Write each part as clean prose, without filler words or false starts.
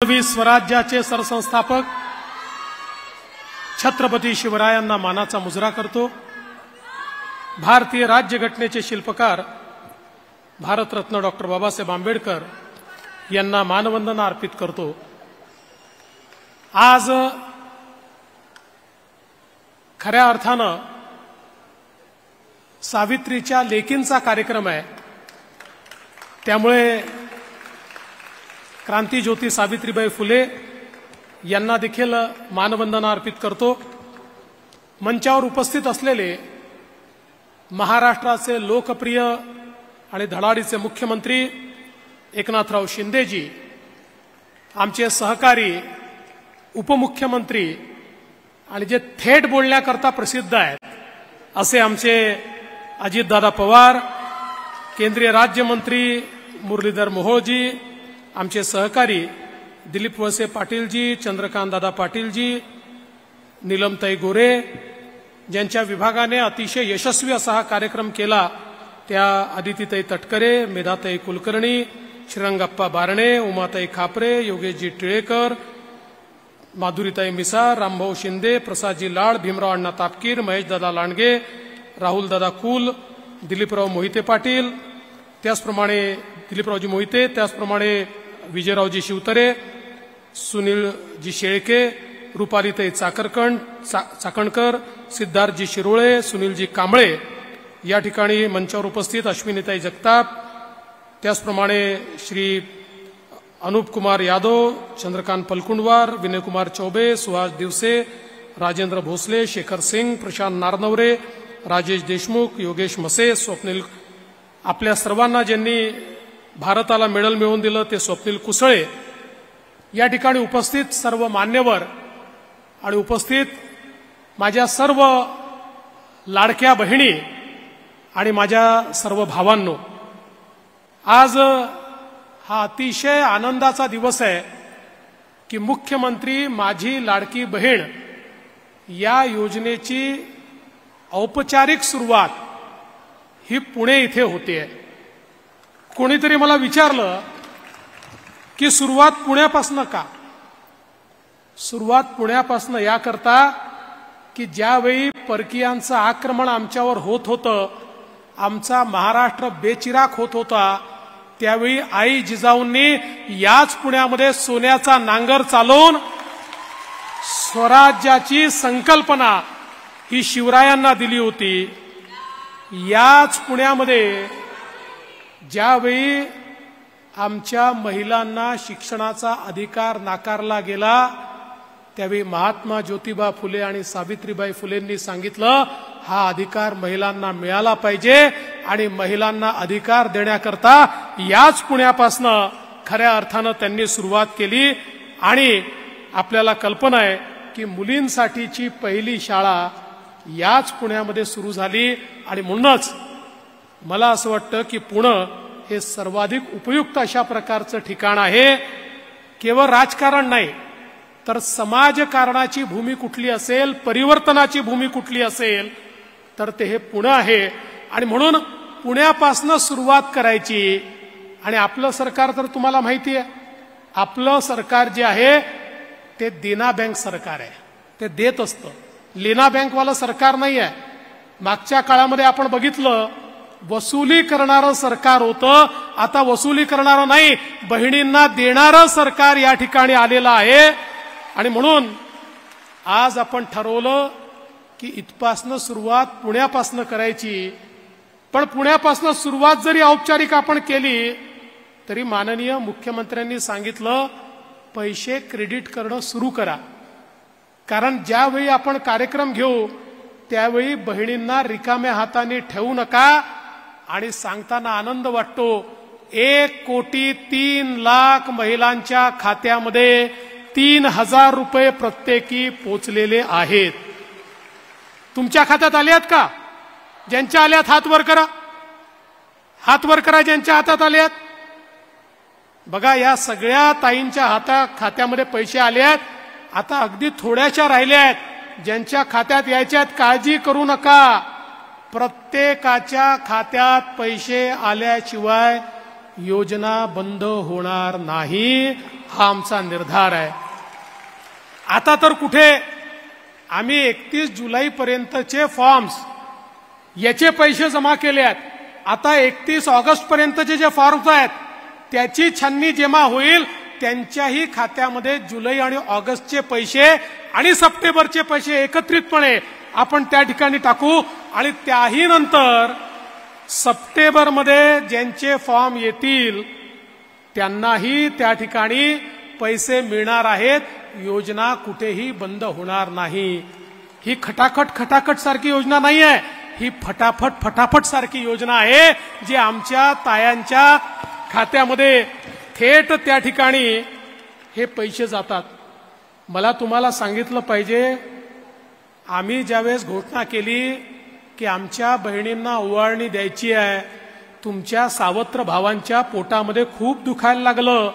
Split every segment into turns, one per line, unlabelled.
स्वराज्याचे सरसंस्थापक छत्रपती शिवरायांना मानाचा मुजरा करतो। भारतीय राज्यघटनेचे शिल्पकार भारतरत्न डॉक्टर बाबासाहेब आंबेडकर यांना मानवंदना अर्पित करतो। आज खऱ्या अर्थानं सावित्रीच्या लेकींचा कार्यक्रम आहे, त्यामुळे क्रांतीज्योती सावित्रीबाई फुले यांना देखील मानवंदना अर्पित करतो। मंचावर उपस्थित असलेले महाराष्ट्राचे लोकप्रिय आणि धडाडीचे मुख्यमंत्री एकनाथराव शिंदेजी, आमचे सहकारी उपमुख्यमंत्री आणि जे थेट बोलण्याकरता प्रसिद्ध आहेत असे आमचे अजितदादा पवार, केंद्रीय राज्यमंत्री मुरलीधर मोहोळजी, आमचे सहकारी दिलीप वळसे पाटीलजी, चंद्रकांत दादा पाटीलजी, नीलमताई गोरे, ज्यांच्या विभागाने अतिशय यशस्वी असा हा कार्यक्रम केला, त्या आदितीताई तटकरे, मेधाताई कुलकर्णी, श्रीरंगप्पा बारणे, उमाताई खापरे, योगेशजी टिळेकर, माधुरीताई मिसाळ, रामभाऊ शिंदे, प्रसादजी लाड, भीमराव अण्णा तापकीर, महेशदादा लांडगे, राहुलदादा कुल, दिलीपराव मोहिते पाटील, त्याचप्रमाणे दिलीपरावजी मोहिते, त्याचप्रमाणे विजयरावजी शिवतरे, सुनीलजी शेळके, रुपालीताई चाकणकर, सिद्धार्थजी शिरोळे, सुनीलजी कांबळे, या ठिकाणी मंचावर उपस्थित अश्विनीताई जगताप, त्याचप्रमाणे श्री अनुप कुमार यादव, चंद्रकांत पलकुंडवार, विनयकुमार चौबे, सुहास दिवसे, राजेंद्र भोसले, शेखर सिंग, प्रशांत नारनवरे, राजेश देशमुख, योगेश मसे, स्वप्नील, आपल्या सर्वांना ज्यांनी भारताला मेडल मिळवून दिलं ते स्वप्नील कुसळे, या ठिकाणी उपस्थित सर्व मान्यवर आणि उपस्थित माझ्या सर्व लाडक्या बहिणी आणि माझ्या सर्व भावांनो, आज हा अतिशय आनंदाचा दिवस आहे की मुख्यमंत्री माझी लाडकी बहीण या योजनेची औपचारिक सुरुवात ही पुणे इथे होते। कोणीतरी मला विचारलं की सुरुवात पुण्यापासून का? सुरुवात पुण्यापासून याकरता की ज्यावेळी परकीयांचं आक्रमण आमच्यावर होत होतं, आमचा महाराष्ट्र बेचिराख होत होता, त्यावेळी आई जिजाऊंनी याच पुण्यामध्ये सोन्याचा नांगर चालवून स्वराज्याची संकल्पना ही शिवरायांना दिली होती। याच पुण्यामध्ये ज्यावेळी आमच्या महिलांना शिक्षणाचा अधिकार नाकारला गेला, त्यावेळी महात्मा ज्योतिबा फुले आणि सावित्रीबाई फुलेंनी सांगितलं हा अधिकार महिलांना मिळाला पाहिजे आणि महिलांना अधिकार देण्याकरता याच पुण्यापासनं खऱ्या अर्थानं त्यांनी सुरुवात केली। आणि आपल्याला कल्पना आहे की मुलींसाठीची पहिली शाळा याच पुण्यामध्ये सुरू झाली आणि म्हणूनच मला असं वाटतं की पुणे हे सर्वाधिक उपयुक्त अशा प्रकारचं ठिकाण आहे। केवळ राजकारण नाही तर समाजकारणाची भूमी कुठली असेल, परिवर्तनाची भूमी कुठली असेल तर ते हे पुणे आहे। आणि म्हणून पुण्यापासून सुरुवात करायची। आणि आपलं सरकार तर तुम्हाला माहिती आहे, आपलं सरकार जे आहे ते देना बँक सरकार आहे, ते देत असतं, लेना बँकवालं सरकार नाही आहे। मागच्या काळामध्ये आपण बघितलं वसुली करणारं सरकार होतं, आता वसुली करणारं नाही, बहिणींना देणारं सरकार या ठिकाणी आलेलं आहे। आणि म्हणून आज आपण ठरवलं की इथपासनं सुरुवात पुण्यापासनं करायची। पण पुण्यापासनं सुरुवात जरी औपचारिक आपण केली तरी माननीय मुख्यमंत्र्यांनी सांगितलं पैसे क्रेडिट करणं सुरू करा, कारण ज्यावेळी आपण कार्यक्रम घेऊ त्यावेळी बहिणींना रिकाम्या हाताने ठेवू नका। आणि सांगताना आनंद वाटतो 1,03,00,000 महिलांच्या खात्यामध्ये 3,000 रुपये प्रत्येकी पोचलेले आहेत। तुमच्या खात्यात आले आहेत का? ज्यांच्या आल्यात हात वर करा, हात वर करा ज्यांच्या हातात आले आहेत। बघा या सगळ्या ताईंच्या खात्यामध्ये पैसे आले आहेत, आता अगदी थोड्याशा राहिल्या आहेत, ज्यांच्या खात्यात यायच्या आहेत काळजी करू नका, प्रत्येकाच्या खात्यात पैसे आल्याशिवाय योजना बंद होणार नाही। हा आमचा निर्धार आहे. आता तर कुठे आम्ही 31 जुलैपर्यंतचे फॉर्म्स याचे पैसे जमा केले आहेत. आता 31 ऑगस्ट पर्यंतचे जे फॉर्म्स आहेत त्याची छाननी जेव्हा होईल त्यांच्याही खात्यामध्ये जुलै आणि ऑगस्टचे पैसे आणि सप्टेंबरचे पैसे एकत्रितपणे आपण त्या ठिकाणी टाकू आणि त्याही नंतर सप्टेंबरमध्ये ज्यांचे फॉर्म येतील त्यांनाही त्या ठिकाणी पैसे मिळणार आहेत. योजना कुठेही बंद होणार नाही. ही खटाखट सारखी योजना नाही आहे, ही फटाफट सारखी योजना आहे जी आमच्या तायांच्या खात्यामध्ये थेट त्या ठिकाणी हे पैसे जातात. मला तुम्हाला सांगितलं पाहिजे, आम्ही ज्यावेळेस घोषणा केली की आमच्या बहिणींना ओवाळणी द्यायची आहे, तुमच्या सावत्र भावांच्या पोटामध्ये खूप दुखायला लागलं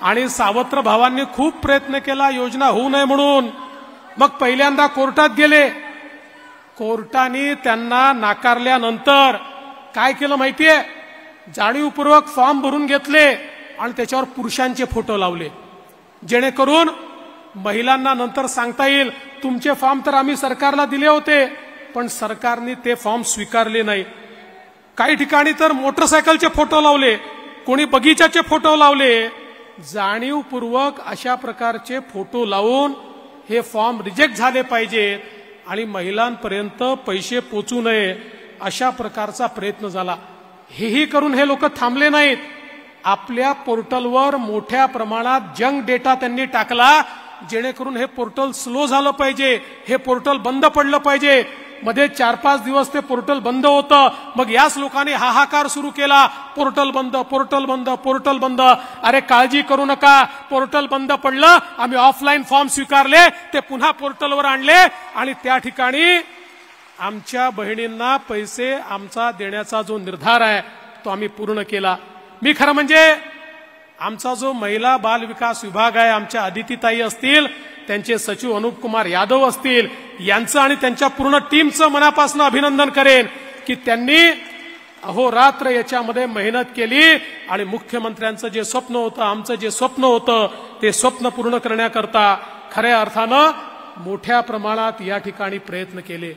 आणि सावत्र भावांनी खूप प्रयत्न केला योजना होऊ नये म्हणून. मग पहिल्यांदा कोर्टात गेले, कोर्टाने त्यांना नाकारल्यानंतर काय केलं माहितीये, जाणीवपूर्वक फॉर्म भरून घेतले आणि त्याच्यावर पुरुषांचे फोटो लावले, जेणेकरून महिलांना नंतर सांगता येईल तुमचे फॉर्म तर आम्ही सरकारला दिले होते पण सरकारने ते फॉर्म स्वीकारले नाही. काही ठिकाणी तर मोटरसायकलचे फोटो लावले, कोणी बगीचाचे फोटो लावले. जाणीवपूर्वक अशा प्रकारचे फोटो लावून हे फॉर्म रिजेक्ट झाले पाहिजेत आणि महिलांपर्यंत पैसे पोचू नये अशा प्रकारचा प्रयत्न झाला. हेही करून हे लोक थांबले नाहीत. आपल्या पोर्टलवर मोठ्या प्रमाणात जंक डेटा त्यांनी टाकला, जेणेकरून हे पोर्टल स्लो झालं पाहिजे, हे पोर्टल बंद पडलं पाहिजे. मध्ये 4-5 दिवस ते पोर्टल बंद होतं. मग याच लोकांनी हाहाकार सुरू केला, पोर्टल बंद, पोर्टल बंद, पोर्टल बंद. अरे काळजी करू नका, पोर्टल बंद पडलं, आम्ही ऑफलाईन फॉर्म स्वीकारले, ते पुन्हा पोर्टलवर आणले आणि त्या ठिकाणी आमच्या बहिणींना पैसे आमचा देण्याचा जो निर्धार आहे तो आम्ही पूर्ण केला. मी खरं म्हणजे आमचा जो महिला बाल विकास विभाग आहे, आमच्या अदितीताई असतील, त्यांचे सचिव अनुप कुमार यादव असतील, यांचं आणि त्यांच्या पूर्ण टीमचं मनापासून अभिनंदन करेन की त्यांनी अहोरात्र याच्यामध्ये मेहनत केली आणि मुख्यमंत्र्यांचं जे स्वप्न होतं, आमचं जे स्वप्न होतं, ते स्वप्न पूर्ण करण्याकरता खऱ्या अर्थानं मोठ्या प्रमाणात या ठिकाणी प्रयत्न केले.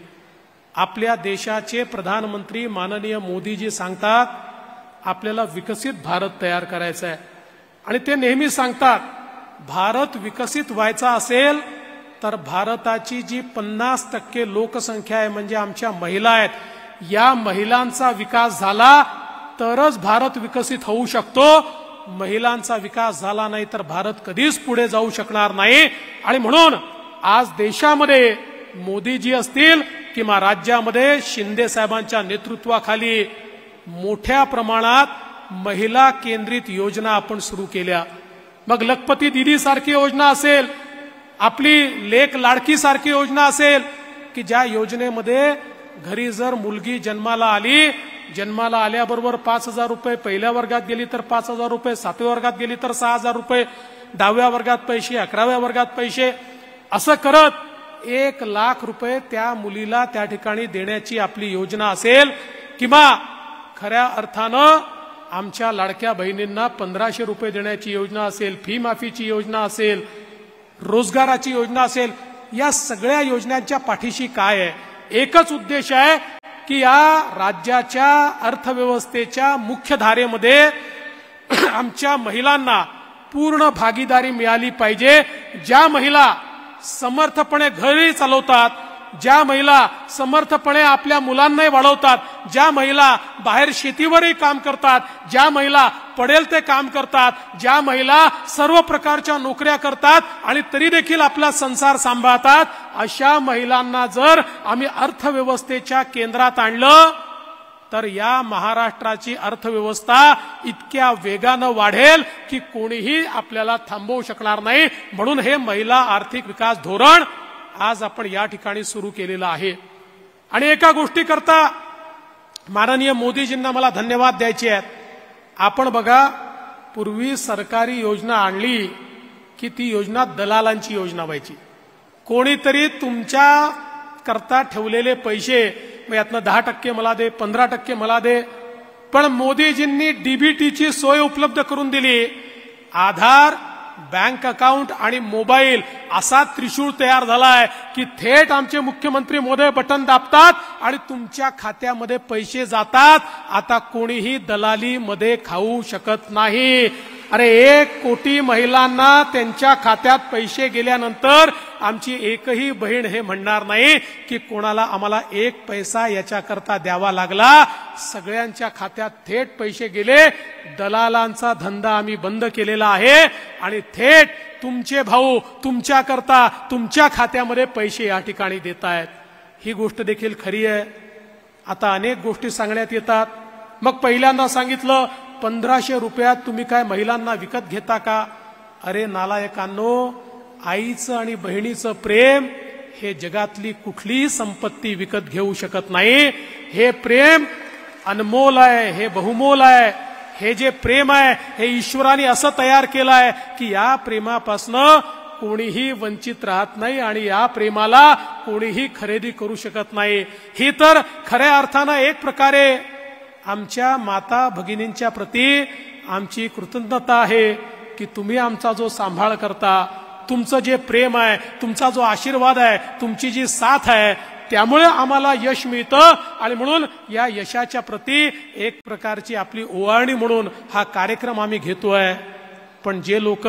आपल्या देशाचे प्रधानमंत्री माननीय मोदीजी सांगतात आपल्याला विकसित भारत तयार करायचा आहे आणि ते नेहमी सांगतात भारत विकसित व्हायचा असेल तर भारताची जी 50% लोकसंख्या आहे म्हणजे आमच्या महिला आहेत, या महिलांचा विकास झाला तरच भारत विकसित होऊ शकतो. महिलांचा विकास झाला नाही तर भारत कधीच पुढे जाऊ शकणार नाही. आणि म्हणून आज देशामध्ये मोदीजी असतील किंवा राज्यामध्ये शिंदे साहेबांच्या नेतृत्वाखाली मोठ्या प्रमाणात महिला केंद्रित योजना आपण सुरू केल्या. मग लखपती दिदी सारखी योजना असेल, आपली लेक लाडकी सारखी योजना असेल की ज्या योजनेमध्ये घरी जर मुलगी जन्माला आली, जन्माला आल्याबरोबर 5,000 रुपये, पहिल्या वर्गात गेली तर 5,000 रुपये, 7व्या वर्गात गेली तर 6,000 रुपये, 10व्या वर्गात पैसे, 11व्या वर्गात पैसे, असं करत 1,00,000 रुपये त्या मुलीला त्या ठिकाणी देण्याची आपली योजना असेल. किंवा खऱ्या अर्थानं आमच्या लाडक्या बहिणींना 1,500 रुपये देण्याची योजना असेल, फी माफीची योजना असेल, रोजगाराची योजना असेल. या सगळ्या योजनांच्या पाठीशी काय आहे? एकच उद्देश आहे की या राज्याच्या अर्थव्यवस्थेच्या मुख्य धारेमध्ये आमच्या महिलांना पूर्ण भागीदारी मिळाली पाहिजे. ज्या महिला समर्थपणे घरी चालवतात, ज्या महिला समर्थपणे आपल्या मुलांनाही वाढवतात, ज्या महिला बाहेर शेतीवरही काम करतात, ज्या महिला पडेल ते काम करतात, ज्या महिला सर्व प्रकारच्या नोकऱ्या करतात आणि तरी देखील आपला संसार सांभाळतात, अशा महिलांना जर आम्ही अर्थव्यवस्थेच्या केंद्रात आणलं तर या महाराष्ट्राची अर्थव्यवस्था इतक्या वेगानं वाढेल की कोणीही आपल्याला थांबवू शकणार नाही. म्हणून हे महिला आर्थिक विकास धोरण आज आपण या ठिकाणी सुरू केलेलं आहे. आणि एका गोष्टी करता माननीय मोदीजींना मला धन्यवाद द्यायचे आहेत. आपण बघा, पूर्वी सरकारी योजना आणली की ती योजना दलालांची योजना व्हायची. कोणीतरी तुमच्या करता ठेवलेले पैसे, मग यातनं 10% मला दे, 15% मला दे. पण मोदीजींनी डीबीटीची सोय उपलब्ध करून दिली. आधार बँक अकाउंट आणि मोबाईल असा त्रिशूळ तयार झालाय की थेट आमचे मुख्यमंत्री महोदय बटन दाबतात आणि तुमच्या खात्यामध्ये पैसे जातात. आता कोणीही दलालीमध्ये खाऊ शकत नाही. अरे 1 कोटी महिलांना त्यांच्या खात्यात पैसे गेल्यानंतर आमची एकही बहीण हे म्हणणार नाही की कोणाला आम्हाला 1 पैसा याच्याकरता द्यावा लागला. सगळ्यांच्या खात्यात थेट पैसे गेले. दलालांचा धंदा आम्ही बंद केलेला आहे आणि थेट तुमचे भाऊ तुमच्याकरता तुमच्या खात्यामध्ये पैसे या ठिकाणी देत आहेत. ही गोष्ट देखील खरी आहे. आता अनेक गोष्टी सांगण्यात येतात. मग पहिल्यांदा सांगितलं 1500 रुपयात तुम्ही काय महिलांना विकत घेता का? अरे नालायकांनो, आईचं आणि बहिणीचं प्रेम हे जगातली कुठलीही संपत्ती विकत घेऊ शकत नाही. हे प्रेम अनमोल आहे, हे बहुमोल आहे. हे जे प्रेम आहे हे ईश्वराने असं तयार केलं आहे की या प्रेमापासनं कोणीही वंचित राहत नाही आणि या प्रेमाला कोणीही खरेदी करू शकत नाही. ही तर खऱ्या अर्थानं एक प्रकारे आमच्या माता भगिनींच्या प्रती आमची कृतज्ञता आहे की तुम्ही आमचा जो सांभाळ करता, तुमचं जे प्रेम आहे, तुमचा जो आशीर्वाद आहे, तुमची जी साथ आहे, त्यामुळे आम्हाला यश मिळतं. आणि म्हणून या यशाच्या प्रती एक प्रकारची आपली ओवाळणी म्हणून हा कार्यक्रम आम्ही घेतोय. पण जे लोक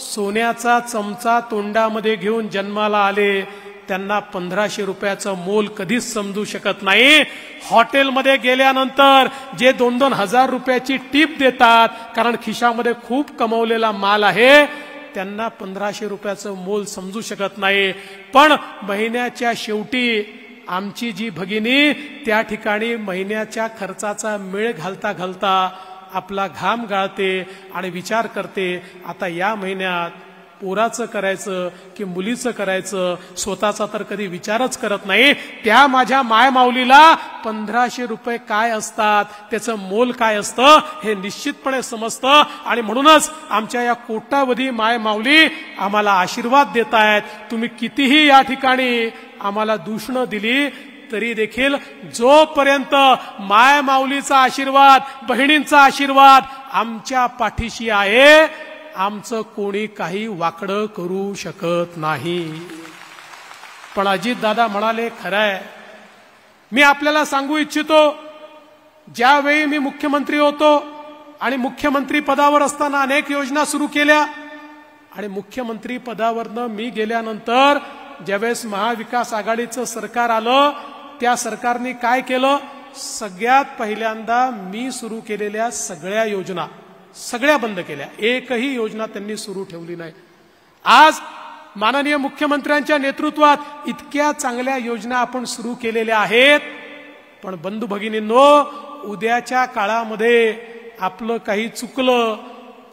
सोन्याचा चमचा तोंडामध्ये घेऊन जन्माला आले त्यांना 1500 रुपयाचं मोल कधीच समजू शकत नाही. हॉटेलमध्ये गेल्यानंतर जे 2-2 हजार रुपयाची टीप देतात कारण खिशामध्ये खूप कमवलेला माल आहे, त्यांना 1500 रुपयाचं मोल समजू शकत नाही. पण महिन्याच्या शेवटी आमची जी भगिनी त्या ठिकाणी महिन्याच्या खर्चाचा मेळ घालता घालता आपला घाम गाळते आणि विचार करते आता या महिन्यात पोराचं करायचं की मुलीचं करायचं, स्वतःचा तर कधी विचारच करत नाही. त्या माझ्या मायमाऊलीला 1500 रुपये काय असतात, त्याचं मोल काय असतं हे निश्चितपणे समजतं. आणि म्हणूनच आमच्या या कोट्यावधी मायमाऊली आम्हाला आशीर्वाद देत आहेत. तुम्ही कितीही या ठिकाणी आम्हाला दूषणं दिली तरी देखील जोपर्यंत मायमाऊलीचा आशीर्वाद, बहिणींचा आशीर्वाद आमच्या पाठीशी आहे, आमचं कोणी काही वाकडं करू शकत नाही. पण अजितदादा म्हणाले खरं आहे. मी आपल्याला सांगू इच्छितो, ज्यावेळी मी मुख्यमंत्री होतो आणि मुख्यमंत्री पदावर असताना अनेक योजना सुरू केल्या आणि मुख्यमंत्री पदावरनं मी गेल्यानंतर ज्यावेळेस महाविकास आघाडीचं सरकार आलं त्या सरकारने काय केलं, सगळ्यात पहिल्यांदा मी सुरू केलेल्या सगळ्या योजना सगळ्या बंद केल्या. एकही योजना त्यांनी सुरू ठेवली नाही. आज माननीय मुख्यमंत्र्यांच्या नेतृत्वात इतक्या चांगल्या योजना आपण सुरू केलेल्या आहेत. पण बंधू भगिनींनो, उद्याच्या काळामध्ये आपलं काही चुकलं,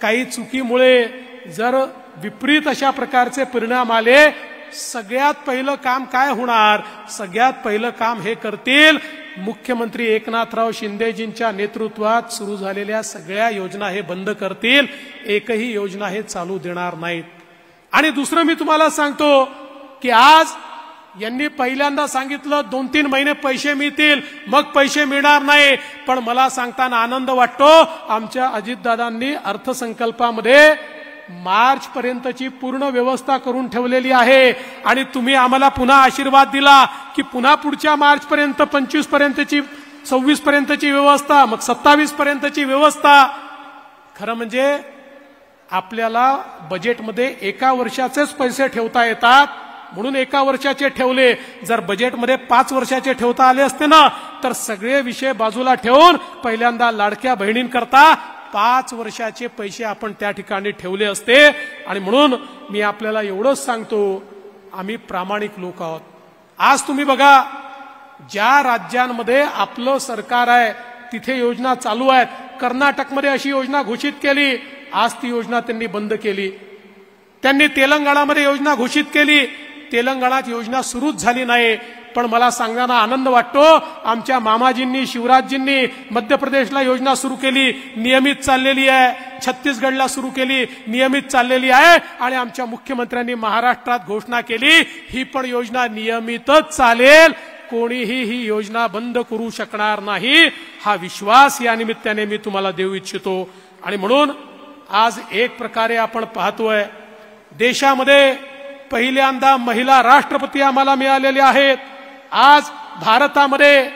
काही चुकीमुळे जर विपरीत अशा प्रकारचे परिणाम आले, सगळ्यात पहिलं काम काय होणार? सगळ्यात पहिलं काम हे करतील मुख्यमंत्री एकनाथराव शिंदेजींच्या नेतृत्वात सुरू झालेल्या सगळ्या योजना हे बंद करतील. एकही योजना हे चालू देणार नाहीत. आणि दुसरं मी तुम्हाला सांगतो की आज यांनी पहिल्यांदा सांगितलं 2-3 महिने पैसे मिळतील, मग पैसे मिळणार नाही. पण मला सांगताना आनंद वाटतो, आमच्या अजितदादांनी अर्थसंकल्पामध्ये मार्च पर्यंतची पूर्ण व्यवस्था करून ठेवलेली आहे. आणि तुम्ही आम्हाला पुन्हा आशीर्वाद दिला की पुन्हा पुढच्या मार्च पर्यंत 25 पर्यंतची 26 पर्यंतची व्यवस्था, मग 27 पर्यंतची व्यवस्था. खरं म्हणजे आपल्याला बजेटमध्ये एका वर्षाचेच पैसे ठेवता येतात म्हणून एका वर्षाचे ठेवले. जर बजेटमध्ये 5 वर्षाचे ठेवता आले असते ना तर सगळे विषय बाजूला ठेवून पहिल्यांदा लाडक्या बहिणींकरता 5 वर्षाचे पैसे आपण त्या ठिकाणी ठेवले असते. आणि म्हणून मी आपल्याला एवढंच सांगतो, आम्ही प्रामाणिक लोक आहोत. आज तुम्ही बघा, ज्या राज्यांमध्ये आपलं सरकार आहे तिथे योजना चालू आहेत. कर्नाटकमध्ये अशी योजना घोषित केली, आज ती योजना त्यांनी बंद केली. त्यांनी तेलंगणामध्ये योजना घोषित केली, तेलंगणात योजना सुरूच झाली नाही. पण मला सांगताना आनंद वाटतो, आमच्या मामाजींनी, शिवराजजींनी मध्य प्रदेशला योजना सुरू केली, नियमित चाललेली आहे. छत्तीसगडला सुरू केली, नियमित चाललेली आहे. आणि आमच्या मुख्यमंत्र्यांनी महाराष्ट्रात घोषणा केली, ही पण योजना नियमितच चालेल, कोणीही ही योजना बंद करू शकणार नाही. हा विश्वास या निमित्ताने मी तुम्हाला देऊ इच्छितो. आणि म्हणून आज एक प्रकारे आपण पाहतोय देशामध्ये पहिल्यांदा महिला राष्ट्रपती आम्हाला मिळालेले आहेत. आज भारतामध्ये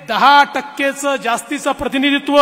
10% जास्तीचं प्रतिनिधित्व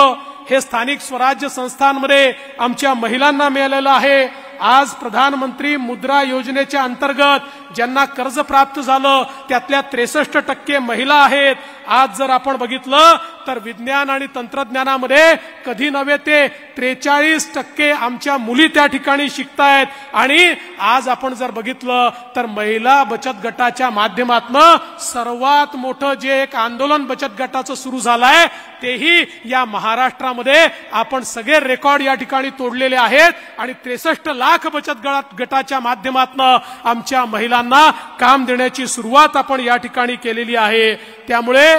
हे स्थानिक स्वराज्य संस्थांमध्ये आमच्या महिलांना मिळालेलं आहे. आज प्रधानमंत्री मुद्रा योजनेच्या अंतर्गत ज्यांना कर्ज प्राप्त झालं त्यातल्या 63% महिला आहेत. आज जर आपण बघितलं तर विज्ञान आणि तंत्रज्ञानामध्ये कधी नव्हे ते 43% आमच्या मुली त्या ठिकाणी शिकतायत. आणि आज आपण जर बघितलं तर महिला बचत गटाच्या माध्यमातून सर्वात मोठं जे एक आंदोलन बचत गटाचं सुरू झालंय तेही या महाराष्ट्रामध्ये आपण सगळे रेकॉर्ड या ठिकाणी तोडलेले आहेत. आणि 63 लाख बचत गटाच्या माध्यमातून आमच्या महिलांना काम देण्याची सुरुवात आपण या ठिकाणी केलेली आहे. त्यामुळे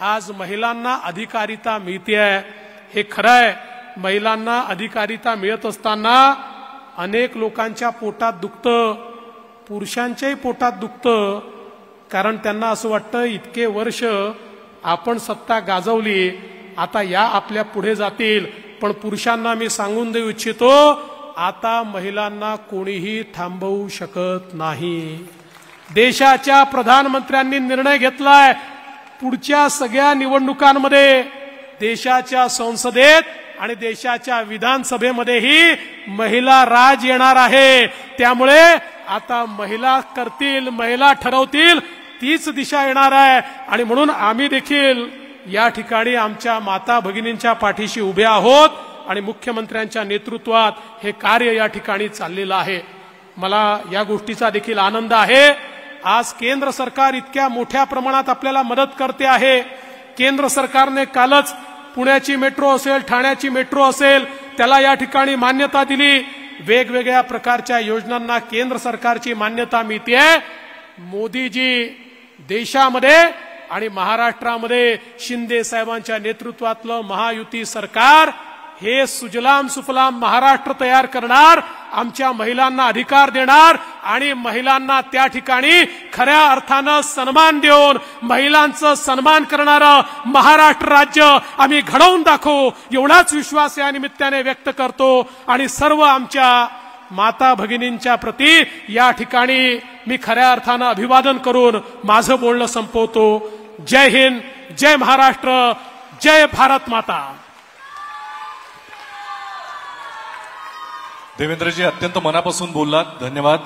आज महिलांना अधिकारिता मिळते हे खरं आहे. महिलांना अधिकारिता मिळत असताना अनेक लोकांच्या पोटात दुखतं, पुरुषांच्याही पोटात दुखतं. कारण त्यांना असं वाटतं इतके वर्ष आपण सत्ता गाजवली, आता या आपल्या पुढे जातील. पण पुरुषांना मी सांगून देऊ इच्छितो, आता महिलांना कोणीही थांबवू शकत नाही. देशाच्या प्रधानमंत्र्यांनी निर्णय घेतलाय पुढच्या सगळ्या निवडणुकांमध्ये देशाच्या संसदेत आणि देशाच्या विधानसभेमध्येही महिला राज येणार आहे. त्यामुळे आता महिला करतील, महिला ठरवतील तीच दिशा येणार आहे. आणि म्हणून आम्ही देखील या ठिकाणी आमच्या माता भगिनींच्या पाठीशी उभे आहोत आणि मुख्यमंत्र्यांच्या नेतृत्वात हे कार्य या ठिकाणी चाललेलं आहे. मला या गोष्टीचा देखील आनंद आहे. आज केंद्र सरकार इतक्या मोठ्या प्रमाणात आपल्याला मदत करते आहे. केंद्र सरकारने कालच पुण्याची मेट्रो असेल, ठाण्याची मेट्रो असेल, त्याला या ठिकाणी मान्यता दिली. वेगवेगळ्या प्रकारच्या योजनांना केंद्र सरकारची मान्यता मिळते. मोदीजी देशामध्ये आणि महाराष्ट्रामध्ये शिंदे साहेबांच्या नेतृत्वातलं महायुती सरकार हे सुजलाम सुफलाम महाराष्ट्र तयार करणार, आमच्या महिलांना अधिकार देणार आणि महिलांना त्या ठिकाणी खऱ्या अर्थानं सन्मान देऊन महिलांचं सन्मान करणारं महाराष्ट्र राज्य आम्ही घडवून दाखवू एवढाच विश्वास या निमित्ताने व्यक्त करतो. आणि सर्व आमच्या माता भगिनींच्या प्रती या ठिकाणी मी खऱ्या अर्थानं अभिवादन करून माझं बोलणं संपवतो. जय हिंद, जय महाराष्ट्र, जय भारत माता.
देवेंद्रजी अत्यंत मनापासून बोललात, धन्यवाद.